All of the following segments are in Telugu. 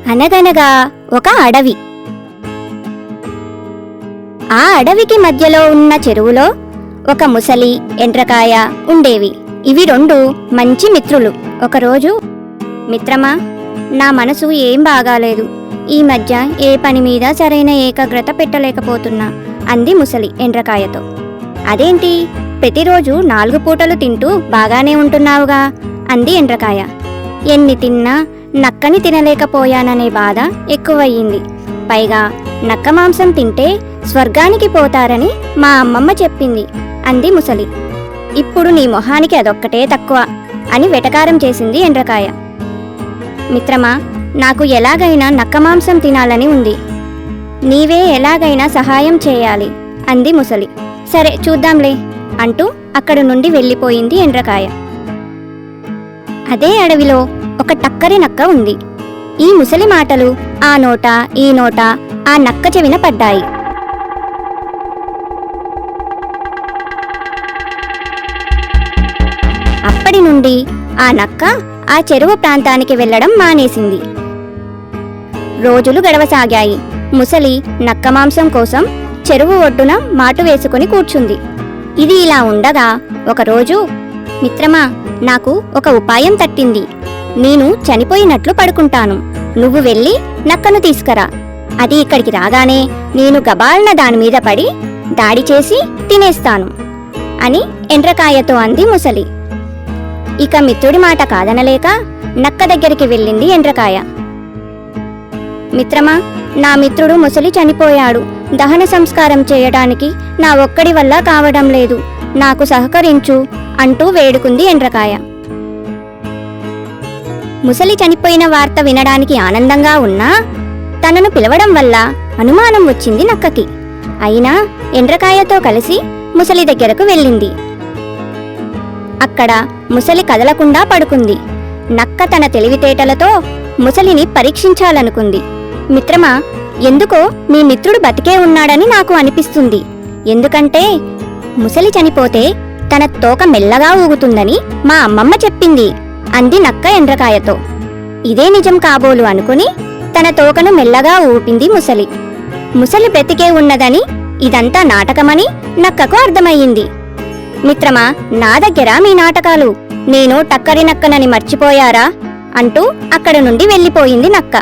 అనగనగా ఒక అడవి. ఆ అడవికి మధ్యలో ఉన్న చెరువులో ఒక ముసలి, ఎండ్రకాయ ఉండేవి. ఇవి రెండు మంచి మిత్రులు. ఒకరోజు, మిత్రమా, నా మనసు ఏం బాగాలేదు. ఈ మధ్య ఏ పని మీద సరైన ఏకాగ్రత పెట్టలేకపోతున్నా అంది ముసలి ఎండ్రకాయతో. అదేంటి, ప్రతిరోజు 4 పూటలు తింటూ బాగానే ఉంటున్నావుగా అంది ఎండ్రకాయ. ఎన్ని తిన్నా నక్కని తినలేకపోయాననే బాధ ఎక్కువయ్యింది. పైగా నక్క మాంసం తింటే స్వర్గానికి పోతారని మా అమ్మమ్మ చెప్పింది అంది ముసలి. ఇప్పుడు నీ మొహానికి అదొక్కటే తక్కువ అని వెటకారం చేసింది ఎండ్రకాయ. మిత్రమా, నాకు ఎలాగైనా నక్క మాంసం తినాలని ఉంది. నీవే ఎలాగైనా సహాయం చేయాలి అంది ముసలి. సరే చూద్దాంలే అంటూ అక్కడి నుండి వెళ్ళిపోయింది ఎండ్రకాయ. అదే అడవిలో ఒక టక్కరి నక్క ఉంది. ఈ ముసలి మాటలు ఆ నోట ఈ నోట ఆ నక్క చెవిన పడ్డాయి. అప్పటి నుండి ఆ నక్క ఆ చెరువు ప్రాంతానికి వెళ్లడం మానేసింది. రోజులు గడవసాగాయి. ముసలి నక్క మాంసం కోసం చెరువు ఒడ్డున మాటు వేసుకుని కూర్చుంది. ఇది ఇలా ఉండగా ఒకరోజు, మిత్రమా, నాకు ఒక ఉపాయం తట్టింది. నేను చనిపోయినట్లు పడుకుంటాను. నువ్వు వెళ్ళి నక్కను తీసుకురా. అది ఇక్కడికి రాగానే నేను గబాల్న దానిమీద పడి దాడి చేసి తినేస్తాను అని ఎండ్రకాయతో అంది ముసలి. ఇక మిత్రుడి మాట కాదనలేక నక్క దగ్గరికి వెళ్ళింది ఎండ్రకాయ. మిత్రమా, నా మిత్రుడు ముసలి చనిపోయాడు. దహన సంస్కారం చేయడానికి నా ఒక్కడి వల్ల కావడం లేదు. నాకు సహకరించు అంటూ వేడుకుంది ఎండ్రకాయ. ముసలి చనిపోయిన వార్త వినడానికి ఆనందంగా ఉన్నా తనను పిలవడం వల్ల అనుమానం వచ్చింది నక్కకి. అయినా ఎండ్రకాయతో కలిసి ముసలి దగ్గరకు వెళ్ళింది. అక్కడ ముసలి కదలకుండా పడుకుంది. నక్క తన తెలివితేటలతో ముసలిని పరీక్షించాలనుకుంది. మిత్రమా, ఎందుకో మీ మిత్రుడు బతికే ఉన్నాడని నాకు అనిపిస్తుంది. ఎందుకంటే ముసలి చనిపోతే తన తోక మెల్లగా ఊగుతుందని మా అమ్మమ్మ చెప్పింది అంది నక్క ఎండ్రకాయతో. ఇదే నిజం కాబోలు అనుకుని తన తోకను మెల్లగా ఊపింది ముసలి. ముసలి బ్రతికే ఉన్నదని, ఇదంతా నాటకమని నక్కకు అర్థమయ్యింది. మిత్రమా, నా దగ్గర మీ నాటకాలు, నేను టక్కరి నక్కనని మర్చిపోయారా అంటూ అక్కడి నుండి వెళ్ళిపోయింది నక్క.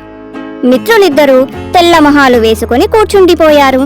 మిత్రులిద్దరూ తెల్ల మొహాలు వేసుకుని కూర్చుండిపోయారు.